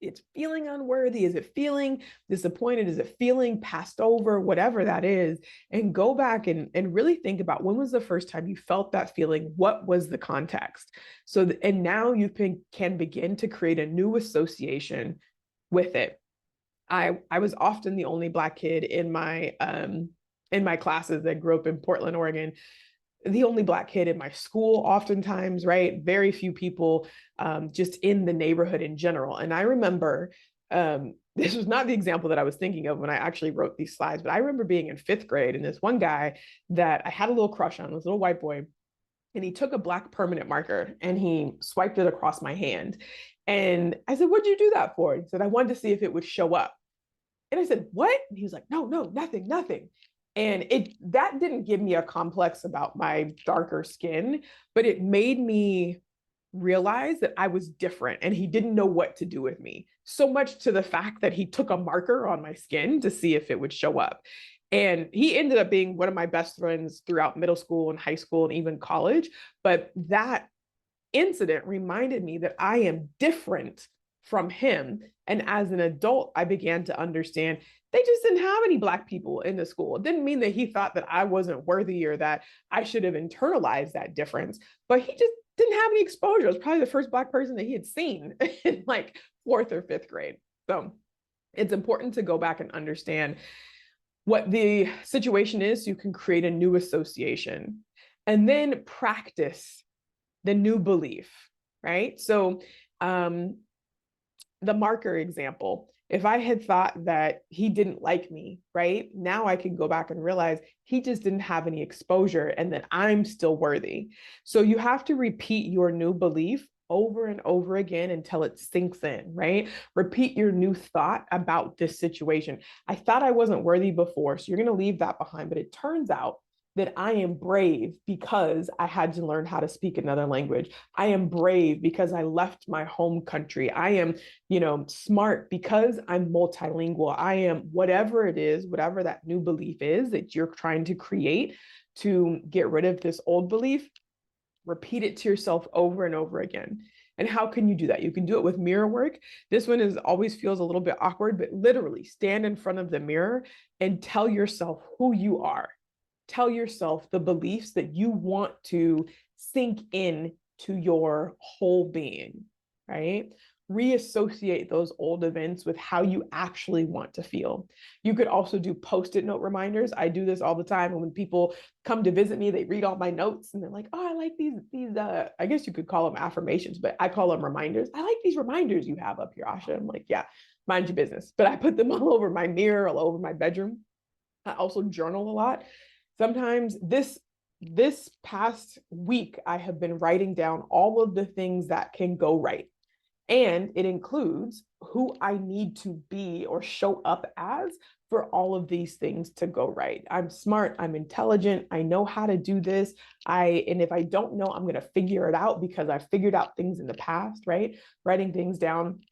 [SPEAKER 1] it's feeling unworthy? Is it feeling disappointed? Is it feeling passed over? Whatever that is, and go back and really think about, when was the first time you felt that feeling? What was the context? And now you can begin to create a new association with it. I was often the only Black kid in my classes. that grew up in Portland, Oregon. The only Black kid in my school, oftentimes, right? Very few people just in the neighborhood in general. And I remember, this was not the example that I was thinking of when I actually wrote these slides, but I remember being in 5th grade, and this one guy that I had a little crush on, this little white boy, and he took a black permanent marker and he swiped it across my hand. And I said, "What'd you do that for?" He said, "I wanted to see if it would show up." And I said, "What?" And he was like, "No, nothing." And that didn't give me a complex about my darker skin, but it made me realize that I was different and he didn't know what to do with me. So much to the fact that he took a marker on my skin to see if it would show up. And he ended up being one of my best friends throughout middle school and high school and even college. But that incident reminded me that I am different from him. And as an adult, I began to understand they just didn't have any Black people in the school. It didn't mean that he thought that I wasn't worthy or that I should have internalized that difference, but he just didn't have any exposure. It was probably the first Black person that he had seen in like 4th or 5th grade. So it's important to go back and understand what the situation is so you can create a new association, and then practice the new belief, right? So the marker example, if I had thought that he didn't like me, right? Now I can go back and realize he just didn't have any exposure and that I'm still worthy. So you have to repeat your new belief over and over again until it sinks in, right? Repeat your new thought about this situation. I thought I wasn't worthy before, so you're going to leave that behind. But it turns out that I am brave because I had to learn how to speak another language. I am brave because I left my home country. I am, smart because I'm multilingual. I am whatever it is, whatever that new belief is that you're trying to create to get rid of this old belief. Repeat it to yourself over and over again. And how can you do that? You can do it with mirror work. This one always feels a little bit awkward, but literally stand in front of the mirror and tell yourself who you are. Tell yourself the beliefs that you want to sink in to your whole being, right? Reassociate those old events with how you actually want to feel. You could also do Post-it note reminders. I do this all the time. And when people come to visit me, they read all my notes and they're like, "Oh, I like these, I guess you could call them affirmations, but I call them reminders. I like these reminders you have up here, Asha." I'm like, "Yeah, mind your business." But I put them all over my mirror, all over my bedroom. I also journal a lot. Sometimes this past week, I have been writing down all of the things that can go right. And it includes who I need to be or show up as for all of these things to go right. I'm smart, I'm intelligent, I know how to do this. And if I don't know, I'm going to figure it out because I've figured out things in the past, right? Writing things down.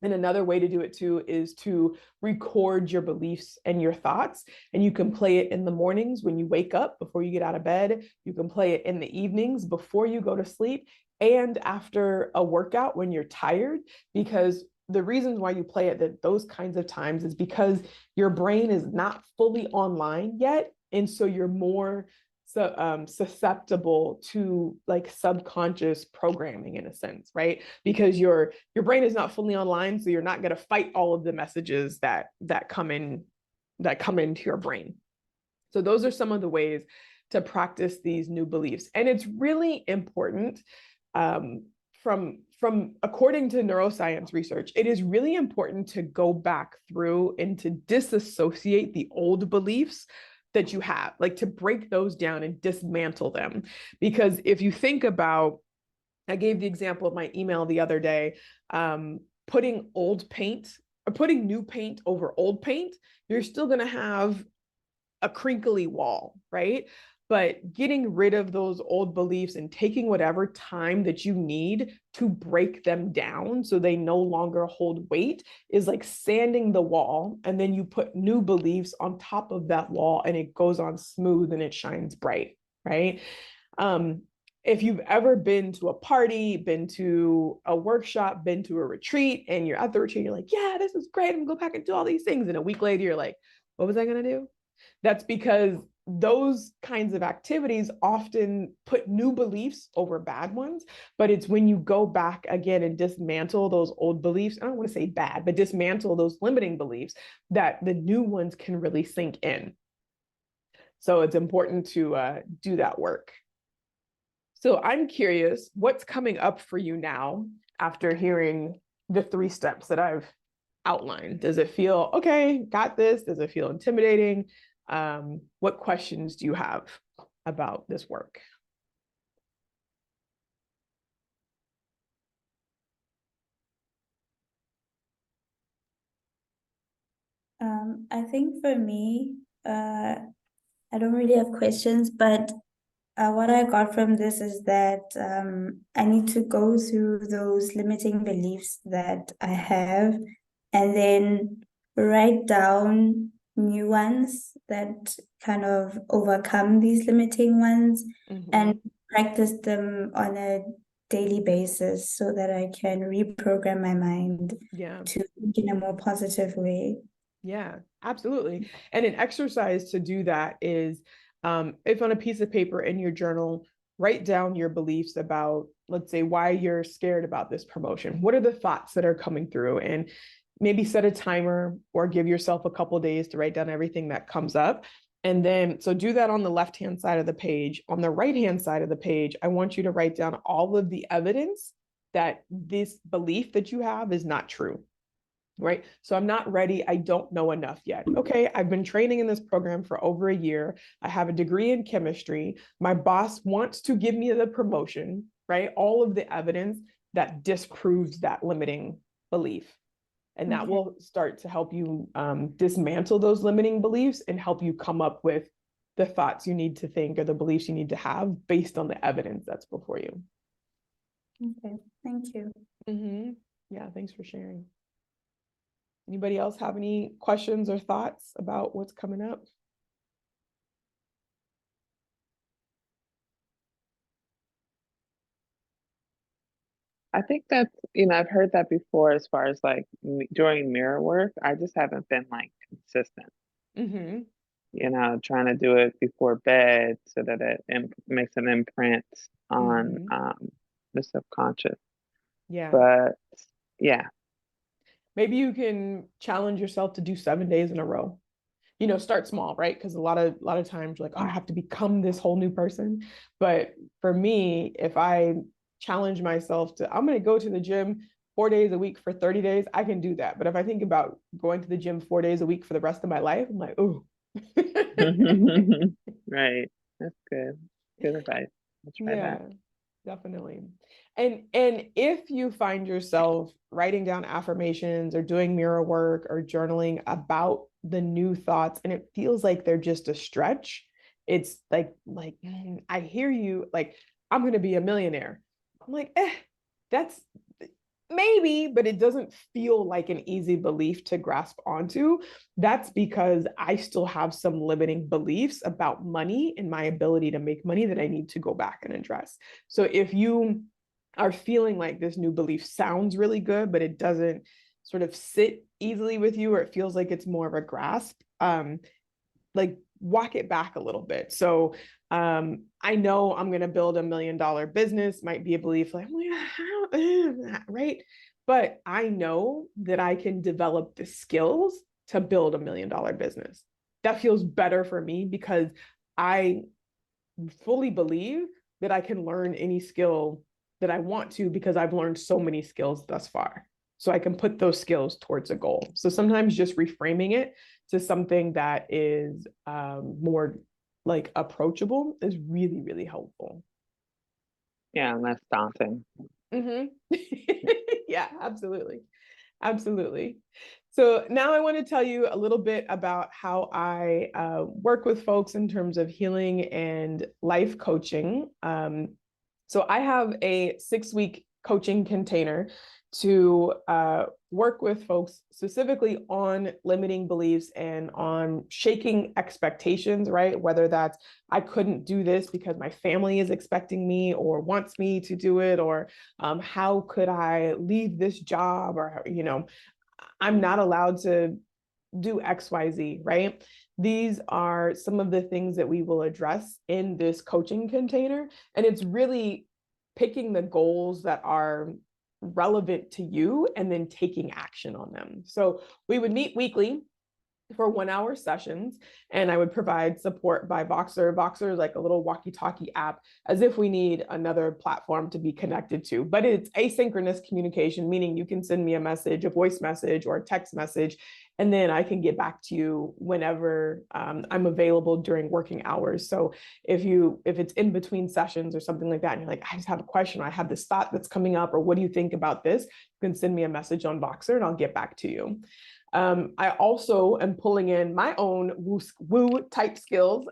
[SPEAKER 1] And another way to do it too is to record your beliefs and your thoughts. And you can play it in the mornings when you wake up before you get out of bed. You can play it in the evenings before you go to sleep and after a workout when you're tired, because the reasons why you play it at those kinds of times is because your brain is not fully online yet. And so you're more susceptible to like subconscious programming in a sense, right? Because your brain is not fully online, so you're not going to fight all of the messages that come into your brain. So those are some of the ways to practice these new beliefs, and it's really important from according to neuroscience research, it is really important to go back through and to disassociate the old beliefs that you have, like to break those down and dismantle them. Because if you think about, I gave the example of my email the other day, putting old paint or putting new paint over old paint, you're still going to have a crinkly wall, right? But getting rid of those old beliefs and taking whatever time that you need to break them down so they no longer hold weight is like sanding the wall. And then you put new beliefs on top of that wall and it goes on smooth and it shines bright, right? If you've ever been to a party, been to a workshop, been to a retreat, and you're at the retreat, you're like, yeah, this is great. I'm gonna go back and do all these things. And a week later, you're like, what was I gonna do? That's because those kinds of activities often put new beliefs over bad ones, but it's when you go back again and dismantle those old beliefs, I don't want to say bad, but dismantle those limiting beliefs, that the new ones can really sink in. So it's important to do that work. So I'm curious, what's coming up for you now after hearing the 3 steps that I've outlined? Does it feel, okay, got this? Does it feel intimidating? What questions do you have about this work?
[SPEAKER 4] I think for me, I don't really have questions, but what I got from this is that I need to go through those limiting beliefs that I have and then write down new ones that kind of overcome these limiting ones and practice them on a daily basis so that I can reprogram my mind to think in a more positive way.
[SPEAKER 1] Yeah, absolutely. And an exercise to do that is, if on a piece of paper in your journal, write down your beliefs about, let's say, why you're scared about this promotion. What are the thoughts that are coming through? And maybe set a timer or give yourself a couple days to write down everything that comes up. And then, so do that on the left-hand side of the page. On the right-hand side of the page, I want you to write down all of the evidence that this belief that you have is not true. Right? So I'm not ready. I don't know enough yet. Okay, I've been training in this program for over a year. I have a degree in chemistry. My boss wants to give me the promotion, right? All of the evidence that disproves that limiting belief. And that will start to help you dismantle those limiting beliefs and help you come up with the thoughts you need to think or the beliefs you need to have based on the evidence that's before you.
[SPEAKER 4] Okay, thank you.
[SPEAKER 1] Yeah, thanks for sharing. Anybody else have any questions or thoughts about what's coming up?
[SPEAKER 3] I think that's, I've heard that before as far as like during mirror work. I just haven't been like consistent. Trying to do it before bed so that it makes an imprint on the subconscious.
[SPEAKER 1] Yeah.
[SPEAKER 3] But yeah.
[SPEAKER 1] Maybe you can challenge yourself to do 7 days in a row. Start small, right? Because a lot of times you're like, oh, I have to become this whole new person. But for me, if I challenge myself to, I'm going to go to the gym 4 days a week for 30 days, I can do that. But if I think about going to the gym 4 days a week for the rest of my life, I'm like, oh.
[SPEAKER 3] Right. That's good. Good advice. I'll try that.
[SPEAKER 1] Definitely. And if you find yourself writing down affirmations or doing mirror work or journaling about the new thoughts and it feels like they're just a stretch, it's like I hear you, like, I'm going to be a millionaire. I'm like, that's maybe, but it doesn't feel like an easy belief to grasp onto. That's because I still have some limiting beliefs about money and my ability to make money that I need to go back and address. So if you are feeling like this new belief sounds really good, but it doesn't sort of sit easily with you, or it feels like it's more of a grasp, like walk it back a little bit. So I know I'm going to build $1 million business, might be a belief like, right? But I know that I can develop the skills to build $1 million business. That feels better for me because I fully believe that I can learn any skill that I want to because I've learned so many skills thus far. So I can put those skills towards a goal. So sometimes just reframing it to something that is more like approachable is really, really helpful.
[SPEAKER 3] Yeah, and that's daunting.
[SPEAKER 1] Yeah, absolutely. Absolutely. So now I want to tell you a little bit about how I work with folks in terms of healing and life coaching. So I have a 6-week coaching container to work with folks specifically on limiting beliefs and on shaking expectations, right? Whether that's I couldn't do this because my family is expecting me or wants me to do it, or how could I leave this job, or, you know, I'm not allowed to do XYZ, right? These are some of the things that we will address in this coaching container. And it's really picking the goals that are relevant to you and then taking action on them. So we would meet weekly for 1-hour sessions, and I would provide support by Voxer. Voxer is like a little walkie-talkie app, as if we need another platform to be connected to, but it's asynchronous communication, meaning you can send me a message, a voice message or a text message, and then I can get back to you whenever I'm available during working hours. So if it's in between sessions or something like that, and you're like, I just have a question, or I have this thought that's coming up, or what do you think about this? You can send me a message on Voxer and I'll get back to you. I also am pulling in my own woo type skills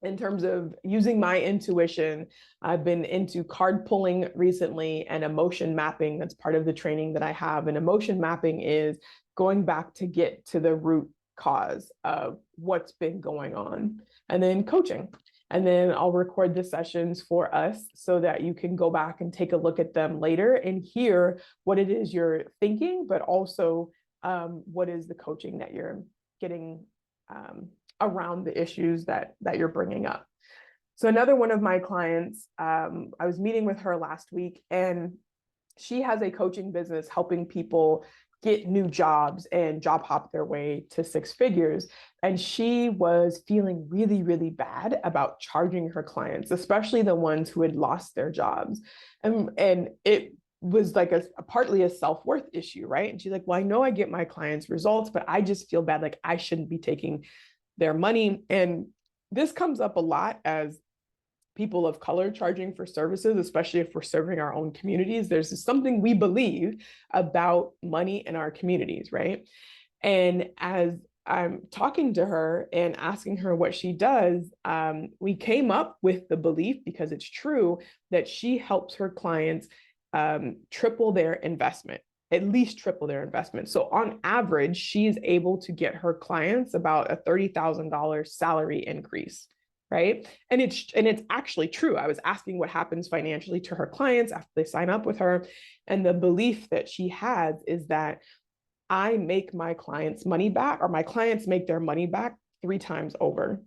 [SPEAKER 1] in terms of using my intuition. I've been into card pulling recently and emotion mapping. That's part of the training that I have. And emotion mapping is going back to get to the root cause of what's been going on, and then coaching. And then I'll record the sessions for us so that you can go back and take a look at them later and hear what it is you're thinking, but also what is the coaching that you're getting around the issues that you're bringing up. So another one of my clients, I was meeting with her last week, and she has a coaching business helping people get new jobs and job hop their way to 6 figures. And she was feeling really, really bad about charging her clients, especially the ones who had lost their jobs. And it was like a partly a self-worth issue, right? And she's like, well, I know I get my clients results, but I just feel bad, like I shouldn't be taking their money. And this comes up a lot as people of color charging for services, especially if we're serving our own communities. There's something we believe about money in our communities, right? And as I'm talking to her and asking her what she does, we came up with the belief, because it's true, that she helps her clients triple their investment, at least triple their investment. So on average, she's able to get her clients about a $30,000 salary increase, right? And it's actually true. I was asking what happens financially to her clients after they sign up with her. And the belief that she has is that I make my clients money back, or my clients make their money back 3 times over.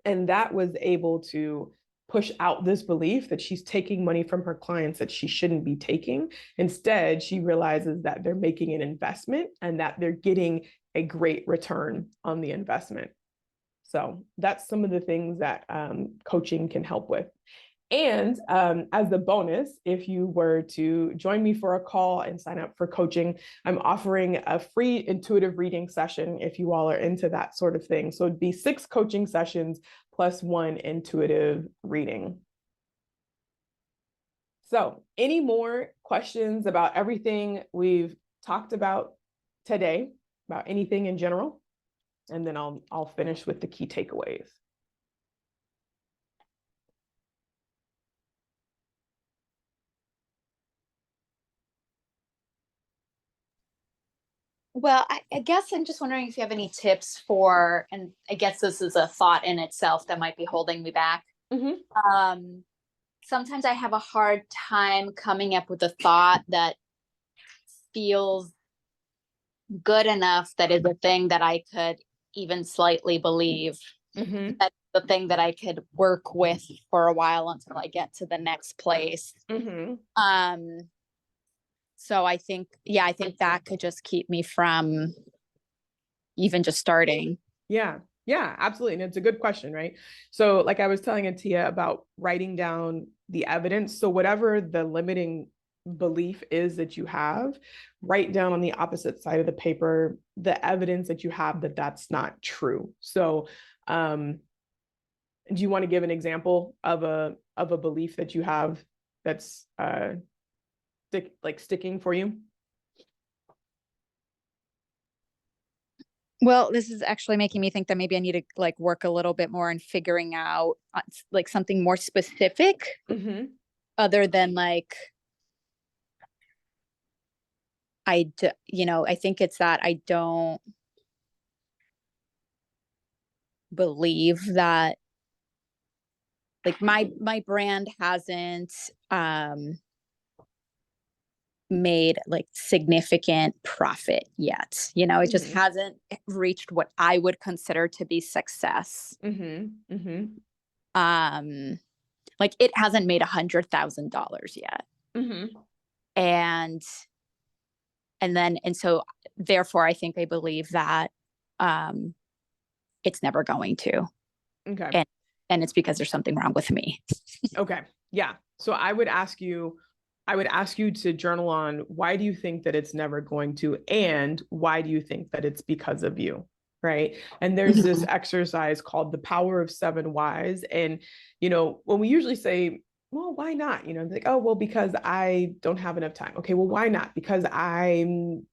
[SPEAKER 1] And that was able to push out this belief that she's taking money from her clients that she shouldn't be taking. Instead, she realizes that they're making an investment and that they're getting a great return on the investment. So that's some of the things that coaching can help with. And as the bonus, if you were to join me for a call and sign up for coaching, I'm offering a free intuitive reading session if you all are into that sort of thing. So it'd be 6 coaching sessions plus 1 intuitive reading. So any more questions about everything we've talked about today, about anything in general? And then I'll finish with the key takeaways.
[SPEAKER 2] Well, I guess I'm just wondering if you have any tips for, and I guess this is a thought in itself that might be holding me back. Sometimes I have a hard time coming up with a thought that feels good enough that is a thing that I could even slightly believe. That's the thing that I could work with for a while until I get to the next place. So I think that could just keep me from even just starting.
[SPEAKER 1] Yeah. Yeah, absolutely. And it's a good question, right? So like I was telling Atia about writing down the evidence. So whatever the limiting belief is that you have, write down on the opposite side of the paper the evidence that you have that that's not true. So do you want to give an example of a belief that you have that's sticking for you?
[SPEAKER 2] Well, this is actually making me think that maybe I need to like work a little bit more in figuring out like something more specific other than like I think it's that I don't believe that like my brand hasn't made like significant profit yet. It just hasn't reached what I would consider to be success. Like it hasn't made $100,000 yet. And so therefore I think I believe that it's never going to.
[SPEAKER 1] Okay.
[SPEAKER 2] And it's because there's something wrong with me.
[SPEAKER 1] Okay. Yeah. So I would ask you to journal on why do you think that it's never going to, and why do you think that it's because of you? Right. And there's this exercise called the power of 7 whys. And, when we usually say, well, why not? Like, oh, well, because I don't have enough time. Okay. Well, why not? Because I'm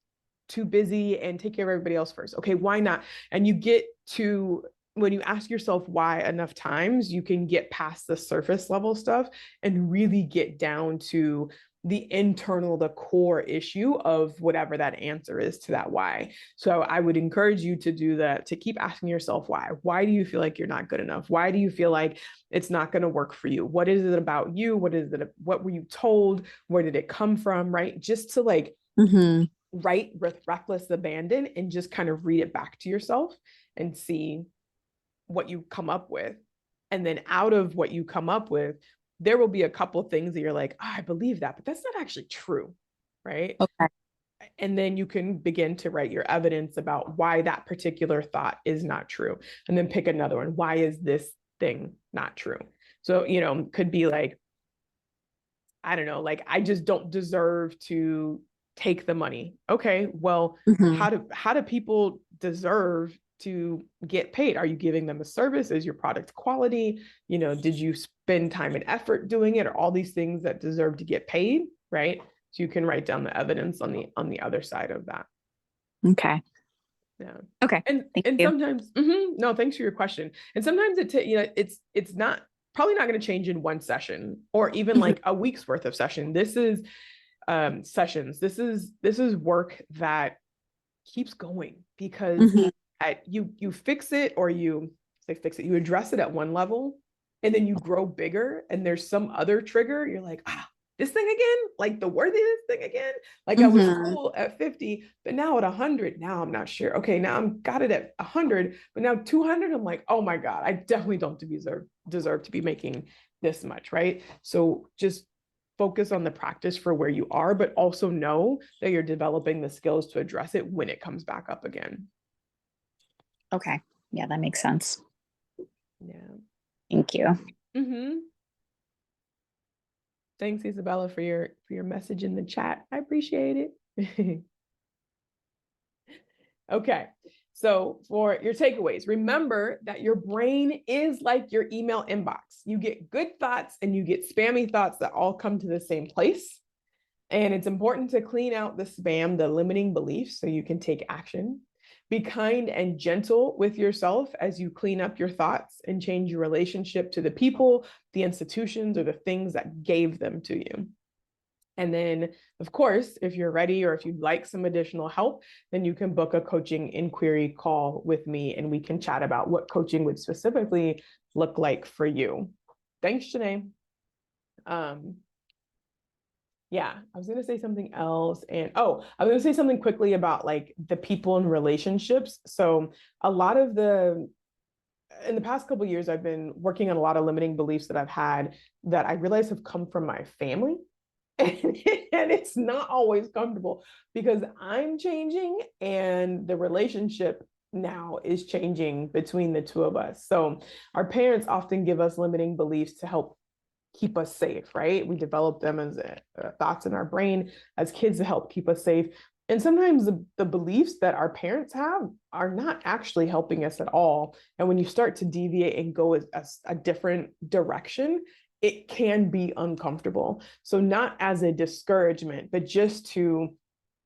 [SPEAKER 1] too busy and take care of everybody else first. Okay. Why not? And you get to, when you ask yourself why enough times, you can get past the surface level stuff and really get down to the core issue of whatever that answer is to that why. So I would encourage you to do that, to keep asking yourself why. Why do you feel like you're not good enough? Why do you feel like it's not going to work for you? What is it about you? What were you told? Where did it come from? Right? Just to like write with reckless abandon and just kind of read it back to yourself and see what you come up with. And then out of what you come up with, there will be a couple things that you're like, oh, I believe that, but that's not actually true. Right.
[SPEAKER 2] Okay.
[SPEAKER 1] And then you can begin to write your evidence about why that particular thought is not true. And then pick another one. Why is this thing not true? So, could be like, I don't know, like, I just don't deserve to take the money. Okay, well, how do people deserve to get paid? Are you giving them a service? Is your product quality? Did you spend time and effort doing it? Or all these things that deserve to get paid, right? So you can write down the evidence on the other side of that.
[SPEAKER 2] Okay.
[SPEAKER 1] Yeah.
[SPEAKER 2] Okay.
[SPEAKER 1] And
[SPEAKER 2] Thank you.
[SPEAKER 1] Sometimes, no, thanks for your question. And sometimes it's not probably not going to change in one session or even like a week's worth of session. This is sessions. This is work that keeps going because you fix it, or you address it at one level, and then you grow bigger and there's some other trigger. You're like, this thing again, like the worthiness thing again. Like I was cool at 50, but now at 100, now I'm not sure. Okay, now I'm got it at 100, but now 200, I'm like, oh my God, I definitely don't deserve to be making this much, right? So just focus on the practice for where you are, but also know that you're developing the skills to address it when it comes back up again.
[SPEAKER 2] Okay. Yeah, that makes sense.
[SPEAKER 1] Yeah.
[SPEAKER 2] Thank you.
[SPEAKER 1] Thanks, Isabella, for your message in the chat. I appreciate it. Okay. So for your takeaways, remember that your brain is like your email inbox. You get good thoughts and you get spammy thoughts that all come to the same place. And it's important to clean out the spam, the limiting beliefs, so you can take action. Be kind and gentle with yourself as you clean up your thoughts and change your relationship to the people, the institutions, or the things that gave them to you. And then, of course, if you're ready or if you'd like some additional help, then you can book a coaching inquiry call with me and we can chat about what coaching would specifically look like for you. Thanks, Janae. Yeah, I was going to say something else. And I was going to say something quickly about like the people and relationships. So a lot of in the past couple of years, I've been working on a lot of limiting beliefs that I've had that I realize have come from my family. And it's not always comfortable because I'm changing and the relationship now is changing between the two of us. So our parents often give us limiting beliefs to help keep us safe, right? We develop them as thoughts in our brain as kids to help keep us safe. And sometimes the beliefs that our parents have are not actually helping us at all. And when you start to deviate and go a different direction, it can be uncomfortable. So not as a discouragement, but just to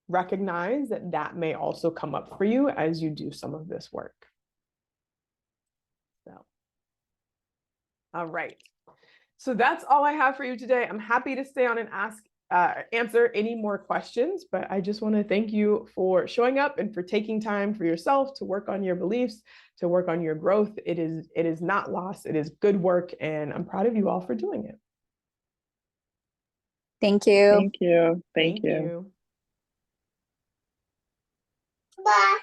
[SPEAKER 1] recognize that that may also come up for you as you do some of this work. So, all right. So that's all I have for you today. I'm happy to stay on and answer any more questions, but I just want to thank you for showing up and for taking time for yourself to work on your beliefs, to work on your growth. It is not lost. It is good work, and I'm proud of you all for doing it.
[SPEAKER 2] Thank you.
[SPEAKER 3] Thank you.
[SPEAKER 1] Thank you.
[SPEAKER 4] Bye.